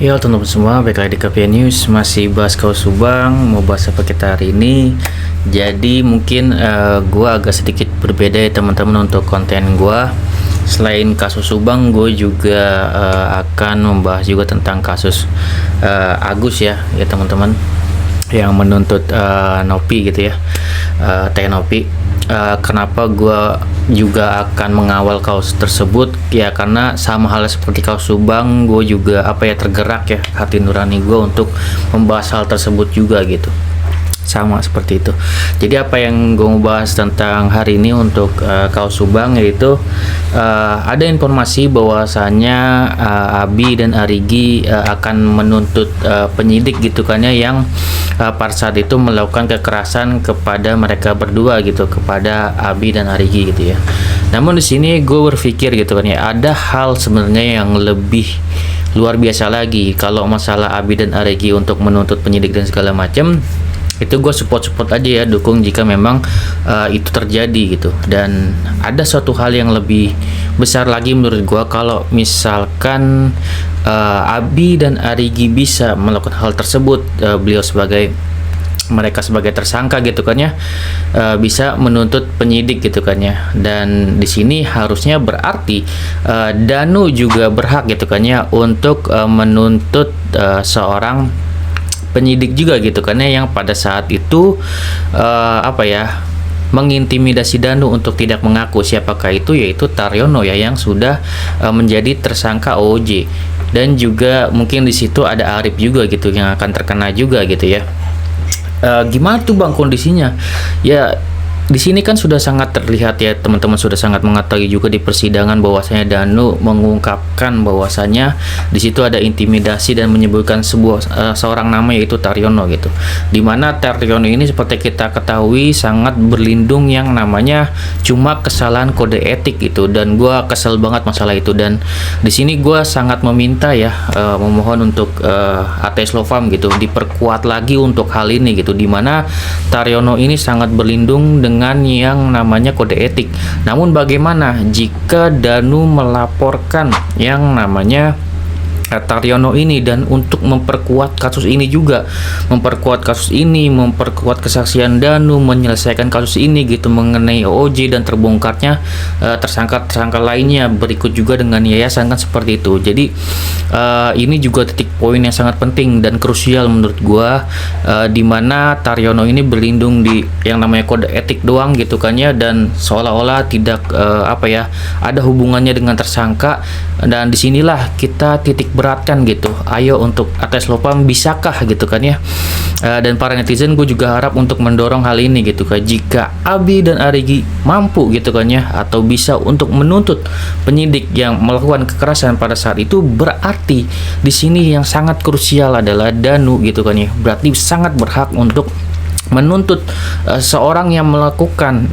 Ya teman-teman semua, balik lagi di KPN News. Masih bahas kaos Subang. Mau bahas apa kita hari ini? Jadi mungkin gua agak sedikit berbeda ya teman-teman untuk konten gua. Selain kasus Subang, gue juga akan membahas juga tentang kasus Agus ya teman-teman, yang menuntut Nopi gitu ya, Teh Nopi. Kenapa gue juga akan mengawal kaos tersebut ya, karena sama halnya seperti kaos Subang, gue juga tergerak ya hati nurani gue untuk membahas hal tersebut juga gitu, sama seperti itu. Jadi apa yang gue mau bahas tentang hari ini untuk kaos Subang, yaitu ada informasi bahwasanya Abi dan Arigi akan menuntut penyidik gitu kan ya, yang pada saat itu melakukan kekerasan kepada mereka berdua gitu, kepada Abi dan Arigi gitu ya. Namun di sini gue berpikir gitu kan ya, ada hal sebenarnya yang lebih luar biasa lagi. Kalau masalah Abi dan Arigi untuk menuntut penyidik dan segala macam, itu gue support aja ya, dukung jika memang itu terjadi gitu. Dan ada suatu hal yang lebih besar lagi menurut gue, kalau misalkan Abi dan Arigi bisa melakukan hal tersebut, mereka sebagai tersangka gitu kan ya, bisa menuntut penyidik gitu kan ya. Dan di sini harusnya berarti Danu juga berhak gitu kan ya untuk menuntut seorang penyidik juga gitu kan ya, yang pada saat itu mengintimidasi Danu untuk tidak mengaku siapakah itu, yaitu Taryono ya, yang sudah menjadi tersangka OJ. Dan juga mungkin di situ ada Arif juga gitu yang akan terkena juga gitu ya. Gimana tuh Bang kondisinya? Ya di sini kan sudah sangat terlihat ya teman-teman, sudah sangat mengetahui juga di persidangan bahwasanya Danu mengungkapkan bahwasanya di situ ada intimidasi dan menyebutkan seorang nama, yaitu Taryono gitu. Dimana Taryono ini seperti kita ketahui sangat berlindung yang namanya cuma kesalahan kode etik gitu, dan gua kesel banget masalah itu. Dan di sini gua sangat meminta ya, memohon untuk ATS Lofam gitu diperkuat lagi untuk hal ini gitu, dimana Taryono ini sangat berlindung dengan yang namanya kode etik. Namun bagaimana jika Danu melaporkan yang namanya Taryono ini, dan untuk memperkuat kasus ini juga, memperkuat kesaksian Danu, menyelesaikan kasus ini gitu mengenai OJ dan terbongkarnya tersangka lainnya berikut juga dengan yayasan kan, seperti itu. Jadi ini juga titik poin yang sangat penting dan krusial menurut gua, di mana Taryono ini berlindung di yang namanya kode etik doang gitu kan ya, dan seolah-olah tidak ada hubungannya dengan tersangka. Dan disinilah kita titik beratkan gitu, ayo untuk ATS Lofam bisakah gitu kan ya. Dan para netizen gue juga harap untuk mendorong hal ini gitu kan, jika Abi dan Arigi mampu gitu kan ya, atau bisa untuk menuntut penyidik yang melakukan kekerasan pada saat itu, berarti di sini yang sangat krusial adalah Danu gitu kan ya, berarti sangat berhak untuk menuntut seorang yang melakukan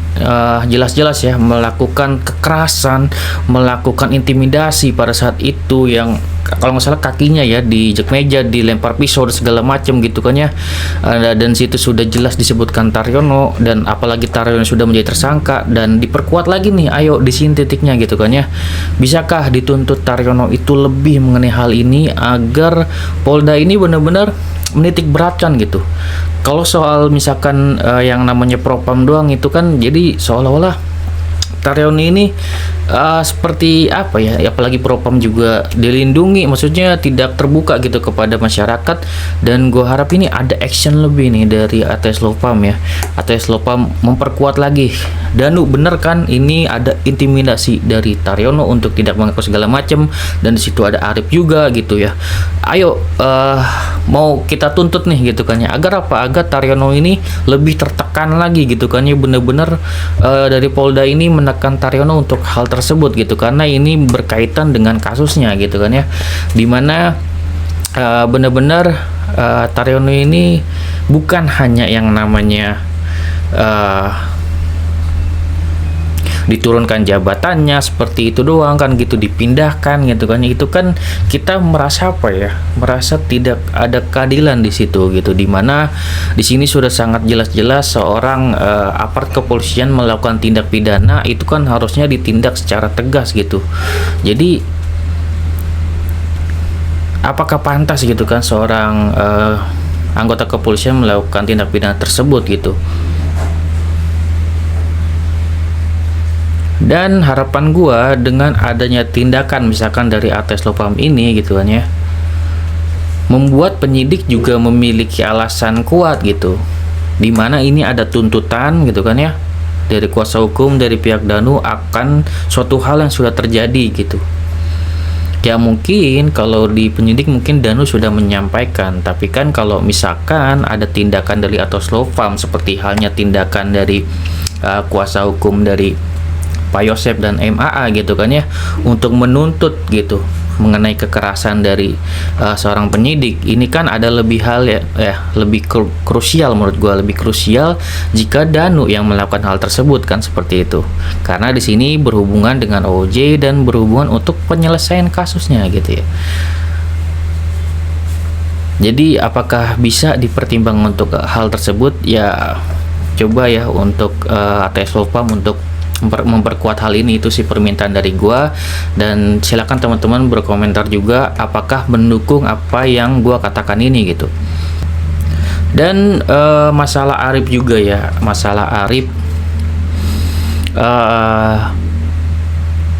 jelas-jelas ya melakukan kekerasan, melakukan intimidasi pada saat itu, yang kalau nggak salah kakinya ya diinjek meja, dilempar pisau dan segala macam gitu kan ya. Dan situ sudah jelas disebutkan Taryono, dan apalagi Taryono sudah menjadi tersangka dan diperkuat lagi nih, ayo di sini titiknya gitu kan ya. Bisakah dituntut Taryono itu lebih mengenai hal ini agar Polda ini benar-benar menitik beratkan gitu. Kalau soal misalkan yang namanya propam doang itu kan, jadi seolah-olah Taryono ini seperti apalagi propam juga dilindungi, maksudnya tidak terbuka gitu kepada masyarakat. Dan gue harap ini ada action lebih nih dari ATS Lofam ya. ATS Lofam memperkuat lagi Danu, bener kan ini ada intimidasi dari Taryono untuk tidak mengaku segala macam, dan di situ ada Arif juga gitu ya. Ayo mau kita tuntut nih gitu kan ya, agar Taryono ini lebih tertekan lagi gitu kan ya, bener-bener dari Polda ini menekan Taryono untuk hal tersebut gitu, karena ini berkaitan dengan kasusnya gitu kan ya, dimana benar-benar Taryono ini bukan hanya yang namanya diturunkan jabatannya seperti itu doang kan gitu, dipindahkan gitu kan. Itu kan kita merasa merasa tidak ada keadilan di situ gitu, dimana di sini sudah sangat jelas-jelas seorang aparat kepolisian melakukan tindak pidana, itu kan harusnya ditindak secara tegas gitu. Jadi apakah pantas gitu kan seorang anggota kepolisian melakukan tindak pidana tersebut gitu. Dan harapan gua dengan adanya tindakan misalkan dari ATS Lopam ini gitu kan ya, membuat penyidik juga memiliki alasan kuat gitu, dimana ini ada tuntutan gitu kan ya dari kuasa hukum dari pihak Danu akan suatu hal yang sudah terjadi gitu. Ya mungkin kalau di penyidik mungkin Danu sudah menyampaikan, tapi kan kalau misalkan ada tindakan dari ATS Lopam seperti halnya tindakan dari kuasa hukum dari Pak Yosep dan MAA gitu kan ya, untuk menuntut gitu mengenai kekerasan dari seorang penyidik, ini kan ada lebih hal ya, lebih krusial menurut gua, lebih krusial jika Danu yang melakukan hal tersebut kan, seperti itu. Karena di sini berhubungan dengan OJ dan berhubungan untuk penyelesaian kasusnya gitu ya. Jadi apakah bisa dipertimbangkan untuk hal tersebut? Ya coba ya untuk ATS Lopam untuk memperkuat hal ini, itu sih permintaan dari gua. Dan silakan teman-teman berkomentar juga apakah mendukung apa yang gua katakan ini gitu. Dan masalah Arif juga ya, masalah Arif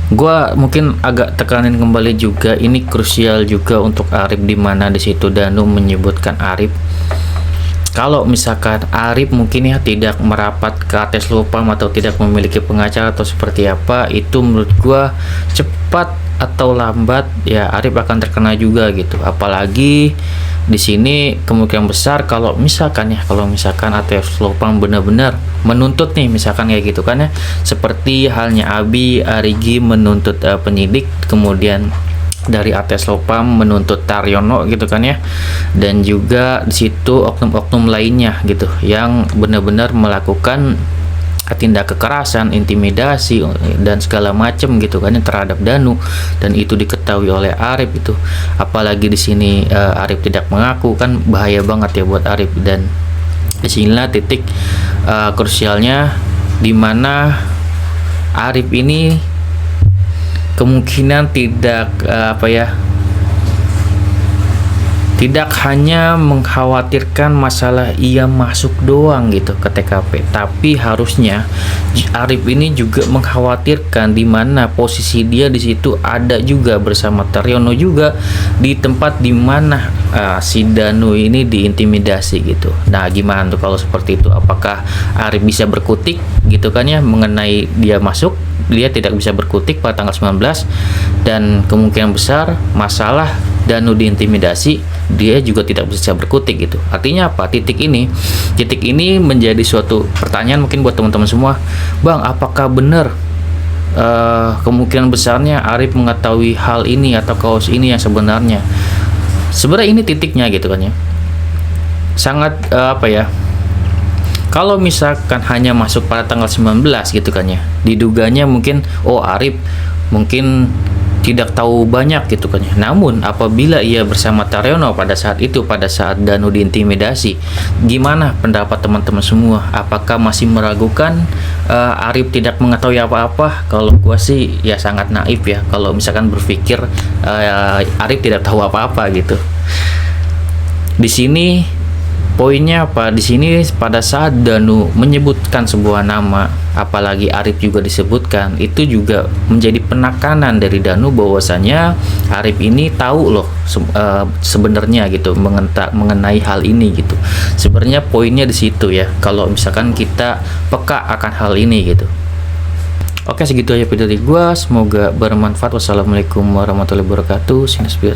gua mungkin agak tekanin kembali juga, ini krusial juga untuk Arif, dimana di situ Danu menyebutkan Arif kalau misalkan Arif mungkin ya tidak merapat ke ATS Lopam atau tidak memiliki pengacara atau seperti apa, itu menurut gua cepat atau lambat ya Arif akan terkena juga gitu. Apalagi di sini kemungkinan besar kalau misalkan ATS Lopam benar-benar menuntut nih, misalkan kayak gitu kan ya, seperti halnya Abi Arigi menuntut penyidik, kemudian dari ATS Lopam menuntut Taryono gitu kan ya, dan juga di situ oknum-oknum lainnya gitu yang benar-benar melakukan tindak kekerasan, intimidasi dan segala macam gitu kan ya terhadap Danu, dan itu diketahui oleh Arif itu. Apalagi di sini Arif tidak mengaku, kan bahaya banget ya buat Arif. Dan disinilah titik krusialnya, dimana Arif ini kemungkinan tidak hanya mengkhawatirkan masalah ia masuk doang gitu ke TKP, tapi harusnya Arif ini juga mengkhawatirkan di mana posisi dia di situ ada juga bersama Taryono juga di tempat di mana si Danu ini diintimidasi gitu. Nah, gimana tuh kalau seperti itu? Apakah Arif bisa berkutik gitu kan ya mengenai dia masuk? Dia tidak bisa berkutik pada tanggal 19, dan kemungkinan besar masalah Danu diintimidasi, dia juga tidak bisa berkutik gitu. Artinya apa? Titik ini menjadi suatu pertanyaan mungkin buat teman-teman semua. Bang, apakah benar kemungkinan besarnya Arif mengetahui hal ini atau kaos ini yang sebenarnya? Sebenarnya ini titiknya gitu kan ya. Sangat kalau misalkan hanya masuk pada tanggal 19 gitu kan ya, diduganya mungkin Arif mungkin tidak tahu banyak gitu kan ya. Namun apabila ia bersama Taryono pada saat Danu diintimidasi, gimana pendapat teman-teman semua? Apakah masih meragukan Arif tidak mengetahui apa-apa? Kalau gua sih ya sangat naif ya kalau misalkan berpikir Arif tidak tahu apa-apa gitu. Di sini poinnya apa? Di sini pada saat Danu menyebutkan sebuah nama, apalagi Arif juga disebutkan, itu juga menjadi penekanan dari Danu bahwasanya Arif ini tahu loh sebenarnya gitu mengenai hal ini gitu. Sebenarnya poinnya di situ ya, kalau misalkan kita peka akan hal ini gitu. Oke, segitu aja video dari gua, semoga bermanfaat. Wassalamualaikum warahmatullahi wabarakatuh. Sinus biar